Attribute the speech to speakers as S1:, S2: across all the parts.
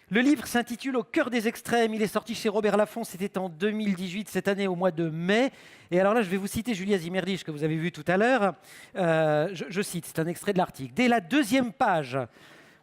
S1: Le livre s'intitule Au cœur des extrêmes. Il est sorti chez Robert Laffont, c'était en 2018, cette année au mois de mai. Et alors là, je vais vous citer Julia Zimmerlich, que vous avez vu tout à l'heure. Je cite, c'est un extrait de l'article. Dès la deuxième page,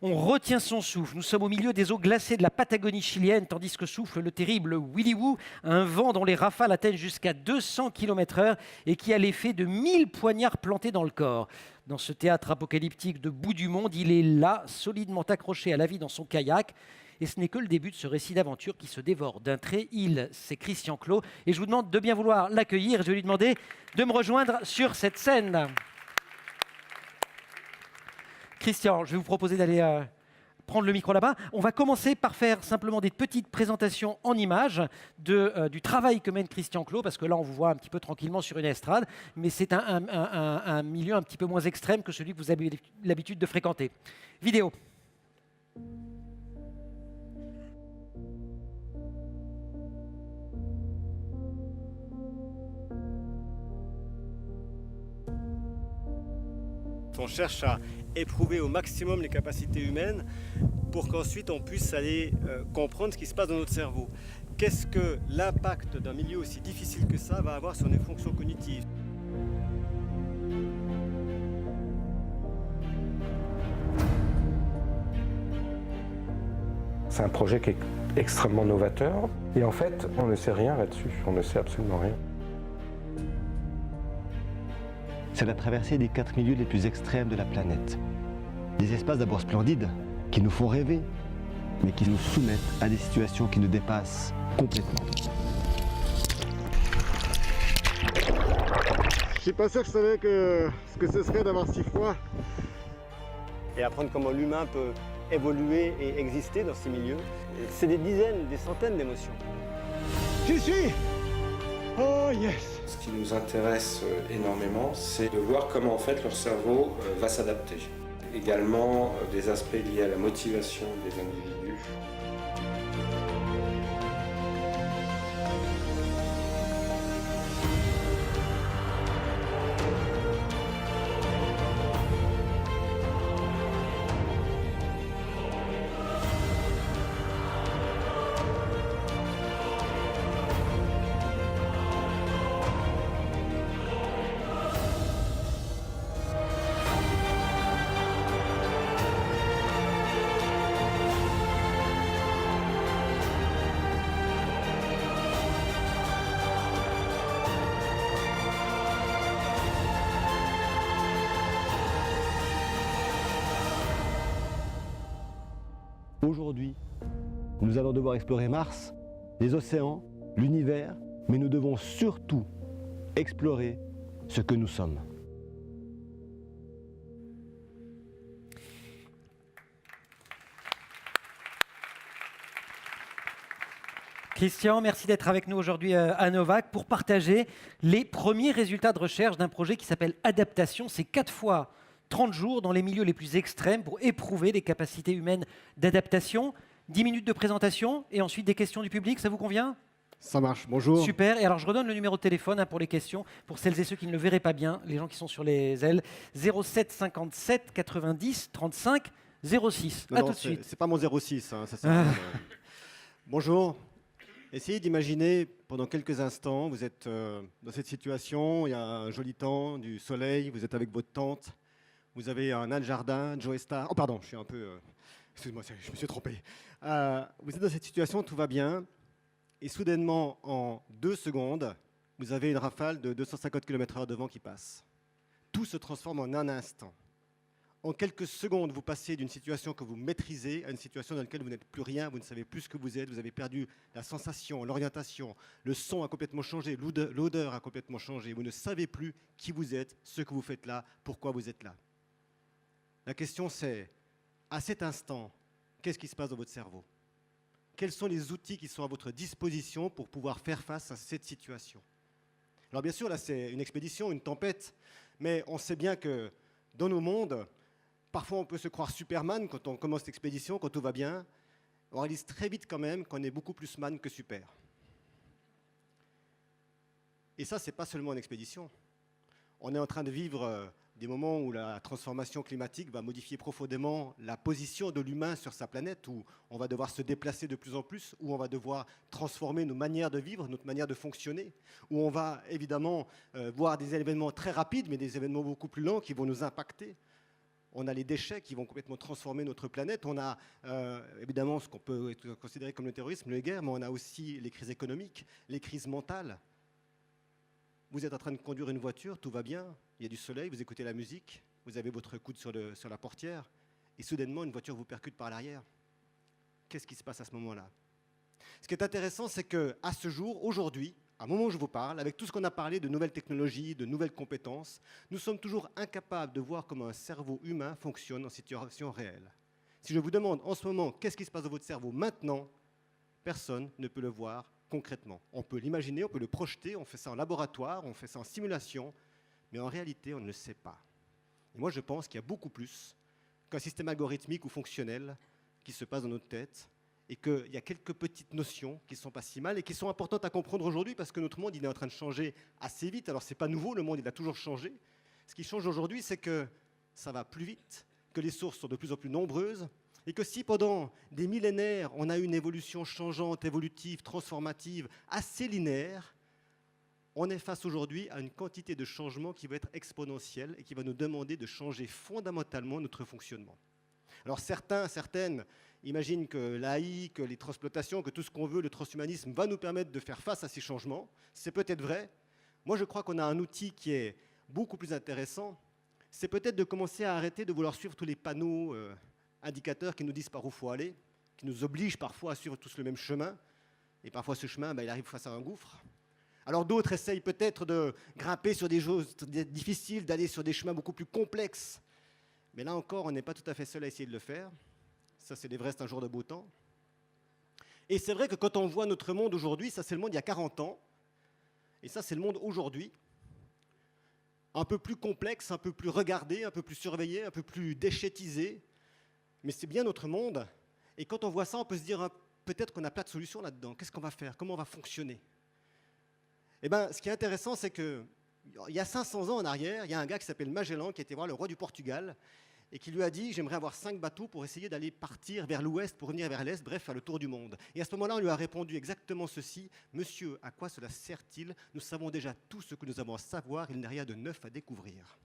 S1: on retient son souffle. Nous sommes au milieu des eaux glacées de la Patagonie chilienne, tandis que souffle le terrible Willy Woo, un vent dont les rafales atteignent jusqu'à 200 km/h et qui a l'effet de 1000 poignards plantés dans le corps. Dans ce théâtre apocalyptique de bout du monde, il est là, solidement accroché à la vie dans son kayak. Et ce n'est que le début de ce récit d'aventure qui se dévore d'un trait. C'est Christian Clot. Et je vous demande de bien vouloir l'accueillir. Je vais lui demander de me rejoindre sur cette scène. Christian, je vais vous proposer d'aller prendre le micro là-bas. On va commencer par faire simplement des petites présentations en images du travail que mène Christian Clot, parce que là, on vous voit un petit peu tranquillement sur une estrade, mais c'est un milieu un petit peu moins extrême que celui que vous avez l'habitude de fréquenter. Vidéo.
S2: On cherche à éprouver au maximum les capacités humaines pour qu'ensuite on puisse aller comprendre ce qui se passe dans notre cerveau. Qu'est-ce que l'impact d'un milieu aussi difficile que ça va avoir sur nos fonctions cognitives?
S3: C'est un projet qui est extrêmement novateur et en fait, on ne sait rien là-dessus, on ne sait absolument rien.
S4: C'est la traversée des 4 milieux les plus extrêmes de la planète. Des espaces d'abord splendides, qui nous font rêver, mais qui nous soumettent à des situations qui nous dépassent complètement.
S2: Je suis pas sûr que je savais ce que ce serait d'avoir si froid. Et apprendre comment l'humain peut évoluer et exister dans ces milieux. C'est des dizaines, des centaines d'émotions.
S5: J'y suis! Oh yes!
S3: Ce qui nous intéresse énormément, c'est de voir comment en fait leur cerveau va s'adapter. Également des aspects liés à la motivation des individus.
S4: Aujourd'hui, nous allons devoir explorer Mars, les océans, l'univers, mais nous devons surtout explorer ce que nous sommes.
S1: Christian, merci d'être avec nous aujourd'hui à Novac pour partager les premiers résultats de recherche d'un projet qui s'appelle Adaptation. C'est 4 fois 30 jours dans les milieux les plus extrêmes pour éprouver les capacités humaines d'adaptation. 10 minutes de présentation et ensuite des questions du public, ça vous convient?
S2: Ça marche, bonjour.
S1: Super. Et alors, je redonne le numéro de téléphone pour les questions, pour celles et ceux qui ne le verraient pas bien, les gens qui sont sur les ailes. 07 57 90 35 06.
S2: Non,
S1: À
S2: non,
S1: tout de suite.
S2: c'est pas mon 06, hein, ça sert à rien. Bonjour. Essayez d'imaginer pendant quelques instants, vous êtes dans cette situation, il y a un joli temps, du soleil, vous êtes avec votre tante, vous avez un nain de jardin, Joe Star. Oh pardon, je suis un peu... excuse-moi, je me suis trompé. Vous êtes dans cette situation, tout va bien, et soudainement, en 2 secondes, vous avez une rafale de 250 km/h de vent qui passe. Tout se transforme en un instant. En quelques secondes, vous passez d'une situation que vous maîtrisez à une situation dans laquelle vous n'êtes plus rien, vous ne savez plus ce que vous êtes, vous avez perdu la sensation, l'orientation, le son a complètement changé, l'odeur a complètement changé, vous ne savez plus qui vous êtes, ce que vous faites là, pourquoi vous êtes là. La question c'est, à cet instant, qu'est-ce qui se passe dans votre cerveau? Quels sont les outils qui sont à votre disposition pour pouvoir faire face à cette situation? Alors bien sûr, là c'est une expédition, une tempête, mais on sait bien que dans nos mondes, parfois on peut se croire Superman quand on commence l'expédition, quand tout va bien. On réalise très vite quand même qu'on est beaucoup plus man que super. Et ça, c'est pas seulement une expédition. On est en train de vivre des moments où la transformation climatique va modifier profondément la position de l'humain sur sa planète, où on va devoir se déplacer de plus en plus, où on va devoir transformer nos manières de vivre, notre manière de fonctionner, où on va évidemment voir des événements très rapides, mais des événements beaucoup plus lents qui vont nous impacter. On a les déchets qui vont complètement transformer notre planète. On a évidemment ce qu'on peut considérer comme le terrorisme, les guerres, mais on a aussi les crises économiques, les crises mentales. Vous êtes en train de conduire une voiture, tout va bien, il y a du soleil, vous écoutez la musique, vous avez votre coude sur la portière, et soudainement, une voiture vous percute par l'arrière. Qu'est-ce qui se passe à ce moment-là? Ce qui est intéressant, c'est qu'à ce jour, aujourd'hui, à un moment où je vous parle, avec tout ce qu'on a parlé de nouvelles technologies, de nouvelles compétences, nous sommes toujours incapables de voir comment un cerveau humain fonctionne en situation réelle. Si je vous demande en ce moment, qu'est-ce qui se passe dans votre cerveau maintenant, personne ne peut le voir concrètement. On peut l'imaginer, on peut le projeter, on fait ça en laboratoire, on fait ça en simulation, mais en réalité, on ne le sait pas. Et moi, je pense qu'il y a beaucoup plus qu'un système algorithmique ou fonctionnel qui se passe dans notre tête, et qu'il y a quelques petites notions qui ne sont pas si mal et qui sont importantes à comprendre aujourd'hui parce que notre monde il est en train de changer assez vite. Alors, ce n'est pas nouveau, le monde il a toujours changé. Ce qui change aujourd'hui, c'est que ça va plus vite, que les sources sont de plus en plus nombreuses, et que si pendant des millénaires, on a eu une évolution changeante, évolutive, transformative, assez linéaire, on est face aujourd'hui à une quantité de changements qui va être exponentielle et qui va nous demander de changer fondamentalement notre fonctionnement. Alors certaines imaginent que l'AI, que les transplantations, que tout ce qu'on veut, le transhumanisme va nous permettre de faire face à ces changements. C'est peut-être vrai. Moi, je crois qu'on a un outil qui est beaucoup plus intéressant. C'est peut-être de commencer à arrêter de vouloir suivre tous les panneaux indicateurs qui nous disent par où il faut aller, qui nous obligent parfois à suivre tous le même chemin. Et parfois, ce chemin, il arrive face à un gouffre. Alors d'autres essayent peut-être de grimper sur des choses difficiles, d'aller sur des chemins beaucoup plus complexes. Mais là encore, on n'est pas tout à fait seul à essayer de le faire. Ça, c'est l'Everest un jour de beau temps. Et c'est vrai que quand on voit notre monde aujourd'hui, ça c'est le monde il y a 40 ans, et ça c'est le monde aujourd'hui, un peu plus complexe, un peu plus regardé, un peu plus surveillé, un peu plus déchétisé, mais c'est bien notre monde. Et quand on voit ça, on peut se dire, peut-être qu'on n'a pas de solution là-dedans. Qu'est-ce qu'on va faire? Comment on va fonctionner? Eh bien, ce qui est intéressant, c'est qu'il y a 500 ans en arrière, il y a un gars qui s'appelle Magellan qui était voir le roi du Portugal et qui lui a dit « J'aimerais avoir 5 bateaux pour essayer d'aller partir vers l'ouest, pour revenir vers l'est, bref, faire le tour du monde. » Et à ce moment-là, on lui a répondu exactement ceci « Monsieur, à quoi cela sert-il? Nous savons déjà tout ce que nous avons à savoir, il n'y a rien de neuf à découvrir. »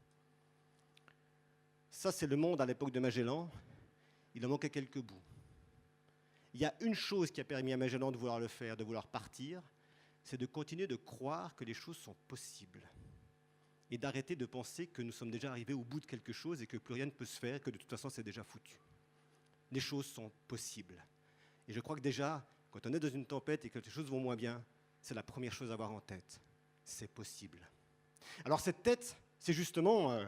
S2: Ça, c'est le monde à l'époque de Magellan. Il en manquait quelques bouts. Il y a une chose qui a permis à Magellan de vouloir le faire, de vouloir partir, c'est de continuer de croire que les choses sont possibles et d'arrêter de penser que nous sommes déjà arrivés au bout de quelque chose et que plus rien ne peut se faire, que de toute façon c'est déjà foutu. Les choses sont possibles. Et je crois que déjà, quand on est dans une tempête et que les choses vont moins bien, c'est la première chose à avoir en tête. C'est possible. Alors cette tête, c'est justement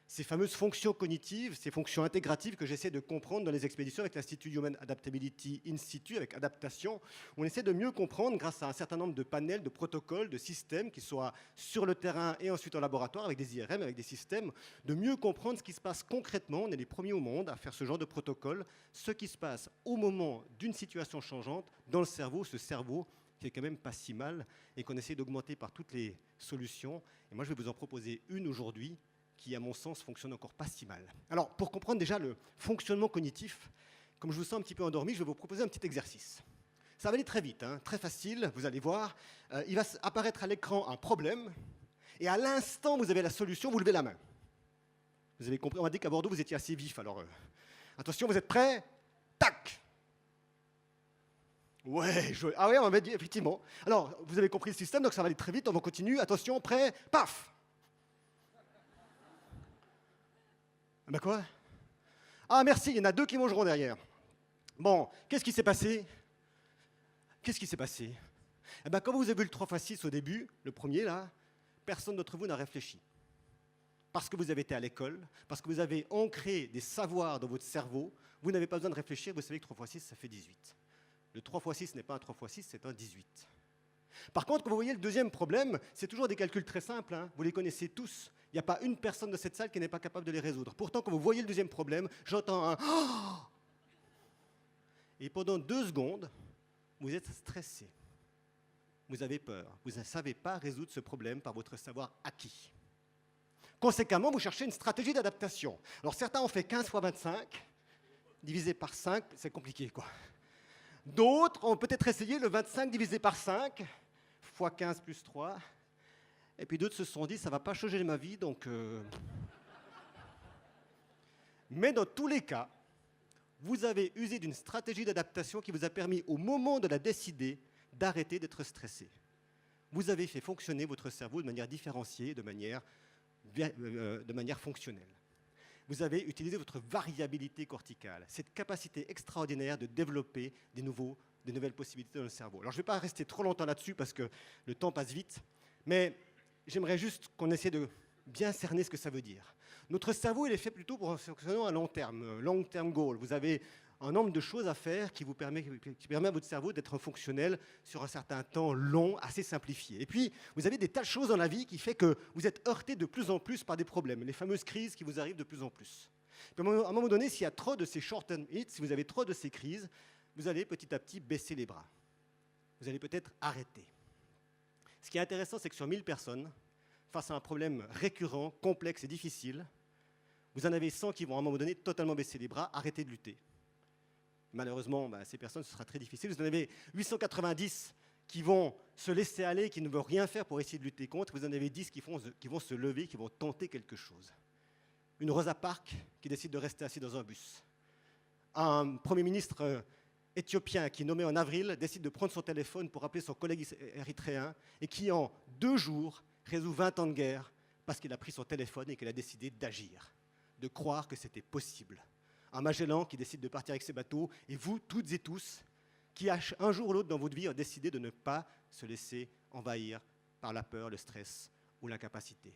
S2: ces fameuses fonctions cognitives, ces fonctions intégratives que j'essaie de comprendre dans les expéditions avec l'Institut Human Adaptability Institute, avec adaptation. On essaie de mieux comprendre grâce à un certain nombre de panels, de protocoles, de systèmes qui soient sur le terrain et ensuite en laboratoire avec des IRM, avec des systèmes, de mieux comprendre ce qui se passe concrètement. On est les premiers au monde à faire ce genre de protocole, ce qui se passe au moment d'une situation changeante dans le cerveau, ce cerveau qui est quand même pas si mal et qu'on essaie d'augmenter par toutes les solutions. Et moi, je vais vous en proposer une aujourd'hui qui, à mon sens, fonctionne encore pas si mal. Alors, pour comprendre déjà le fonctionnement cognitif, comme je vous sens un petit peu endormi, je vais vous proposer un petit exercice. Ça va aller très vite, très facile, vous allez voir. Il va apparaître à l'écran un problème, et à l'instant où vous avez la solution, vous levez la main. Vous avez compris, on m'a dit qu'à Bordeaux, vous étiez assez vif, alors attention, vous êtes prêts? Tac! Ouais, ah ouais, on m'a dit, effectivement. Alors, vous avez compris le système, donc ça va aller très vite, on va continuer. Attention, prêt? Paf! Ben quoi? Ah merci, il y en a 2 qui mangeront derrière. Bon, qu'est-ce qui s'est passé? Qu'est-ce qui s'est passé? Eh bien, quand vous avez vu le 3x6 au début, le premier là, personne d'entre vous n'a réfléchi. Parce que vous avez été à l'école, parce que vous avez ancré des savoirs dans votre cerveau, vous n'avez pas besoin de réfléchir, vous savez que 3x6, ça fait 18. Le 3x6 n'est pas un 3x6, c'est un 18. Par contre, quand vous voyez le deuxième problème, c'est toujours des calculs très simples, vous les connaissez tous. Il n'y a pas une personne de cette salle qui n'est pas capable de les résoudre. Pourtant, quand vous voyez le deuxième problème, j'entends un « Oh !» Et pendant 2 secondes, vous êtes stressé. Vous avez peur. Vous ne savez pas résoudre ce problème par votre savoir acquis. Conséquemment, vous cherchez une stratégie d'adaptation. Alors certains ont fait 15 fois 25, divisé par 5, c'est compliqué, quoi. D'autres ont peut-être essayé le 25 divisé par 5, fois 15 plus 3. Et puis d'autres se sont dit, ça ne va pas changer ma vie, donc... Mais dans tous les cas, vous avez usé d'une stratégie d'adaptation qui vous a permis, au moment de la décider, d'arrêter d'être stressé. Vous avez fait fonctionner votre cerveau de manière différenciée, de manière fonctionnelle. Vous avez utilisé votre variabilité corticale, cette capacité extraordinaire de développer des nouvelles possibilités dans le cerveau. Alors je ne vais pas rester trop longtemps là-dessus parce que le temps passe vite, mais j'aimerais juste qu'on essaie de bien cerner ce que ça veut dire. Notre cerveau, il est fait plutôt pour fonctionner à long terme goal. Vous avez un nombre de choses à faire qui permet à votre cerveau d'être fonctionnel sur un certain temps long, assez simplifié. Et puis, vous avez des tas de choses dans la vie qui fait que vous êtes heurté de plus en plus par des problèmes, les fameuses crises qui vous arrivent de plus en plus. Puis à un moment donné, s'il y a trop de ces short-term hits, si vous avez trop de ces crises, vous allez petit à petit baisser les bras. Vous allez peut-être arrêter. Ce qui est intéressant, c'est que sur 1000 personnes, face à un problème récurrent, complexe et difficile, vous en avez 100 qui vont à un moment donné totalement baisser les bras, arrêter de lutter. Malheureusement, ces personnes, ce sera très difficile. Vous en avez 890 qui vont se laisser aller, qui ne veulent rien faire pour essayer de lutter contre. Vous en avez 10 qui vont se lever, qui vont tenter quelque chose. Une Rosa Parks qui décide de rester assis dans un bus. Un Premier ministre éthiopien qui, nommé en avril, décide de prendre son téléphone pour appeler son collègue érythréen et qui, en 2 jours, résout 20 ans de guerre parce qu'il a pris son téléphone et qu'il a décidé d'agir, de croire que c'était possible. Un Magellan qui décide de partir avec ses bateaux, et vous, toutes et tous, qui un jour ou l'autre dans votre vie ont décidé de ne pas se laisser envahir par la peur, le stress ou l'incapacité.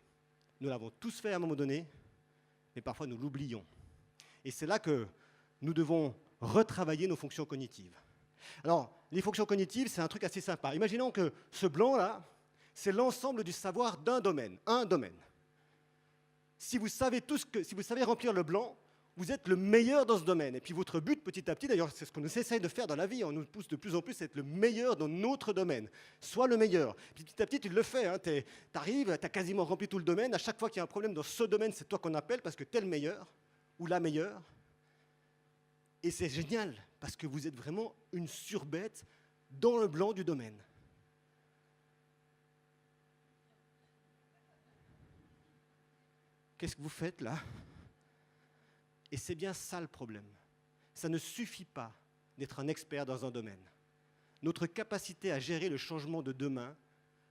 S2: Nous l'avons tous fait à un moment donné, mais parfois nous l'oublions. Et c'est là que nous devons retravailler nos fonctions cognitives. Alors, les fonctions cognitives, c'est un truc assez sympa. Imaginons que ce blanc-là, c'est l'ensemble du savoir d'un domaine, un domaine. Si vous savez remplir le blanc, vous êtes le meilleur dans ce domaine. Et puis votre but, petit à petit, d'ailleurs, c'est ce qu'on essaye de faire dans la vie, on nous pousse de plus en plus à être le meilleur dans notre domaine. Sois le meilleur. Puis petit à petit, tu le fais. Hein. Tu arrives, tu as quasiment rempli tout le domaine. À chaque fois qu'il y a un problème dans ce domaine, c'est toi qu'on appelle parce que tu es le meilleur ou la meilleure. Et c'est génial parce que vous êtes vraiment une surbête dans le blanc du domaine. Qu'est-ce que vous faites là ? Et c'est bien ça le problème. Ça ne suffit pas d'être un expert dans un domaine. Notre capacité à gérer le changement de demain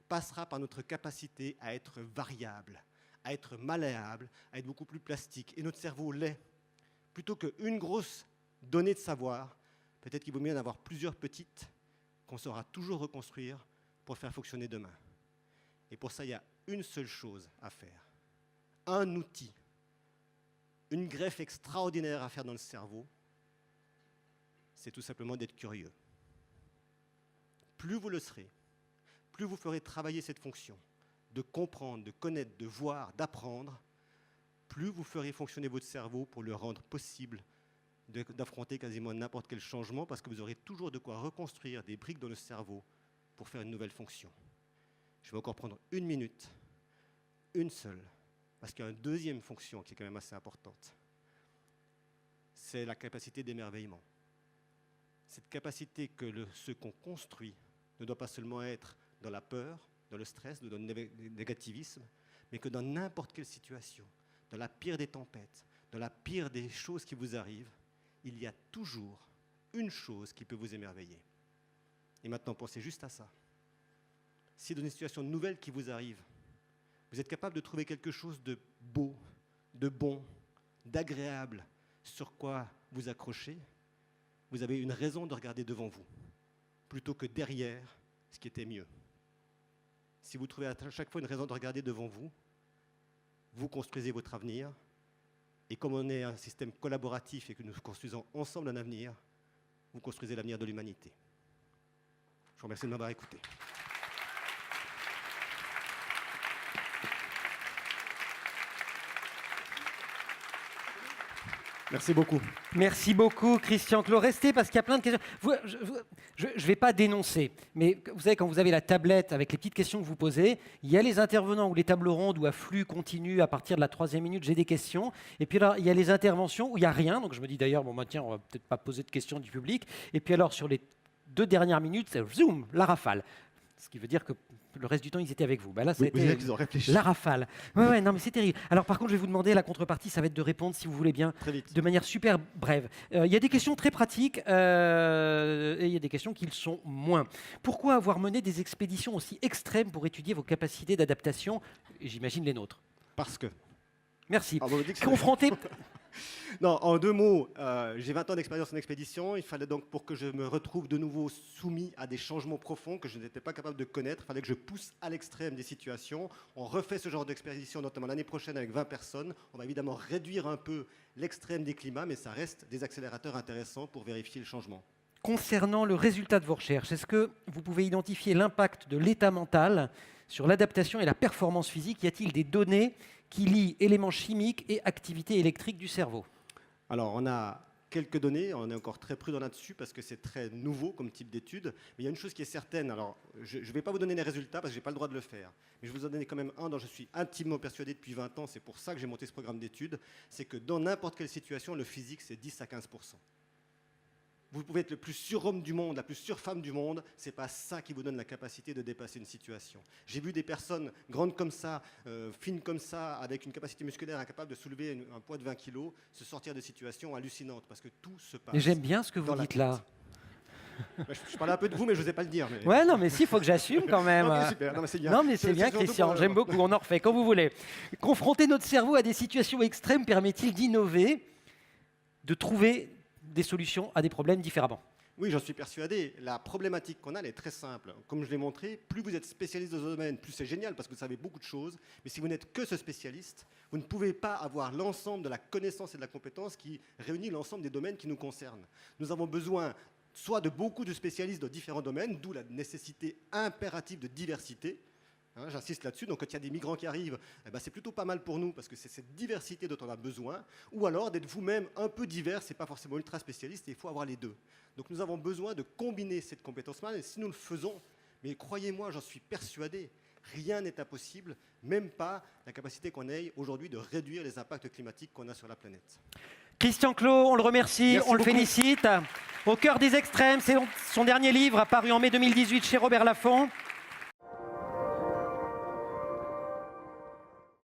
S2: passera par notre capacité à être variable, à être malléable, à être beaucoup plus plastique. Et notre cerveau l'est. Plutôt qu'une grosse donnée de savoir, peut-être qu'il vaut mieux en avoir plusieurs petites qu'on saura toujours reconstruire pour faire fonctionner demain. Et pour ça, il y a une seule chose à faire. Un outil, une greffe extraordinaire à faire dans le cerveau, c'est tout simplement d'être curieux. Plus vous le serez, plus vous ferez travailler cette fonction de comprendre, de connaître, de voir, d'apprendre, plus vous ferez fonctionner votre cerveau pour le rendre possible d'affronter quasiment n'importe quel changement parce que vous aurez toujours de quoi reconstruire des briques dans le cerveau pour faire une nouvelle fonction. Je vais encore prendre 1 minute, une seule, parce qu'il y a une deuxième fonction qui est quand même assez importante. C'est la capacité d'émerveillement. Cette capacité que ce qu'on construit ne doit pas seulement être dans la peur, dans le stress, dans le négativisme, mais que dans n'importe quelle situation, dans la pire des tempêtes, dans la pire des choses qui vous arrivent, il y a toujours une chose qui peut vous émerveiller. Et maintenant, pensez juste à ça. Si dans une situation nouvelle qui vous arrive, vous êtes capable de trouver quelque chose de beau, de bon, d'agréable, sur quoi vous accrocher, vous avez une raison de regarder devant vous, plutôt que derrière ce qui était mieux. Si vous trouvez à chaque fois une raison de regarder devant vous, vous construisez votre avenir, et comme on est un système collaboratif et que nous construisons ensemble un avenir, vous construisez l'avenir de l'humanité. Je vous remercie de m'avoir écouté. Merci beaucoup.
S1: Merci beaucoup, Christian Clot. Restez parce qu'il y a plein de questions. Je ne vais pas dénoncer, mais vous savez, quand vous avez la tablette avec les petites questions que vous posez, il y a les intervenants ou les tables rondes ou à flux continu à partir de la 3e minute, j'ai des questions. Et puis alors, il y a les interventions où il n'y a rien. Donc je me dis d'ailleurs, bon, bah, tiens, on va peut-être pas poser de questions du public. Et puis alors, sur les 2 dernières minutes, c'est zoom, la rafale. Ce qui veut dire que le reste du temps, ils étaient avec vous. Bah là,
S2: Oui,
S1: c'était
S2: vous direz qu'ils ont réfléchi.
S1: la rafale. Ouais, non, mais c'est terrible. Alors, par contre, je vais vous demander, la contrepartie, ça va être de répondre, si vous voulez bien,
S2: Très vite.
S1: de manière super brève. Il y a des questions très pratiques et il y a des questions qui le sont moins. Pourquoi avoir mené des expéditions aussi extrêmes pour étudier vos capacités d'adaptation, et j'imagine les nôtres?
S2: Parce que.
S1: Merci.
S2: Ah, bon, on dit que c'est-
S1: Confronté.
S2: Non, en 2 mots, j'ai 20 ans d'expérience en expédition. Il fallait donc, pour que je me retrouve de nouveau soumis à des changements profonds que je n'étais pas capable de connaître, il fallait que je pousse à l'extrême des situations. On refait ce genre d'expédition, notamment l'année prochaine avec 20 personnes. On va évidemment réduire un peu l'extrême des climats, mais ça reste des accélérateurs intéressants pour vérifier le changement.
S1: Concernant le résultat de vos recherches, est-ce que vous pouvez identifier l'impact de l'état mental sur l'adaptation et la performance physique? Y a-t-il des données qui lient éléments chimiques et activité électrique du cerveau?
S2: Alors, on a quelques données, on est encore très prudent là-dessus parce que c'est très nouveau comme type d'étude. Mais il y a une chose qui est certaine, alors je ne vais pas vous donner les résultats parce que je n'ai pas le droit de le faire, mais je vais vous en donner quand même un dont je suis intimement persuadé depuis 20 ans, c'est pour ça que j'ai monté ce programme d'études, c'est que dans n'importe quelle situation, le physique, c'est 10 à 15%. Vous pouvez être le plus surhomme du monde, la plus surfemme du monde, ce n'est pas ça qui vous donne la capacité de dépasser une situation. J'ai vu des personnes grandes comme ça, fines comme ça, avec une capacité musculaire incapable de soulever un poids de 20 kg, se sortir de situations hallucinantes, parce que tout se passe.
S1: Et j'aime bien ce que vous
S2: dans la
S1: dites là.
S2: tête. Je parlais un peu de vous, mais je n'osais pas le dire. Mais...
S1: Ouais, non, mais si, il faut que j'assume quand même.
S2: Ok, super. Non, mais c'est bien.
S1: Non, mais c'est bien,
S2: surtout
S1: Christian,
S2: pour-
S1: j'aime beaucoup, on en refait quand vous voulez. Confronter notre cerveau à des situations extrêmes permet-il d'innover, de trouver des solutions à des problèmes différemment?
S2: Oui, j'en suis persuadé. La problématique qu'on a, elle est très simple. Comme je l'ai montré, plus vous êtes spécialiste dans un domaine, plus c'est génial parce que vous savez beaucoup de choses. Mais si vous n'êtes que ce spécialiste, vous ne pouvez pas avoir l'ensemble de la connaissance et de la compétence qui réunit l'ensemble des domaines qui nous concernent. Nous avons besoin soit de beaucoup de spécialistes dans différents domaines, d'où la nécessité impérative de diversité. Hein, j'insiste là-dessus. Donc, quand il y a des migrants qui arrivent, eh ben, c'est plutôt pas mal pour nous parce que c'est cette diversité dont on a besoin. Ou alors d'être vous-même un peu divers, c'est pas forcément ultra spécialiste et il faut avoir les deux. Donc, nous avons besoin de combiner cette compétence-là et si nous le faisons, mais croyez-moi, j'en suis persuadé, rien n'est impossible, même pas la capacité qu'on ait aujourd'hui de réduire les impacts climatiques qu'on a sur la planète.
S1: Christian Clot, on le remercie,
S2: Merci
S1: on le
S2: beaucoup.
S1: félicite. Au cœur des extrêmes, c'est son dernier livre, apparu en mai 2018 chez Robert Laffont.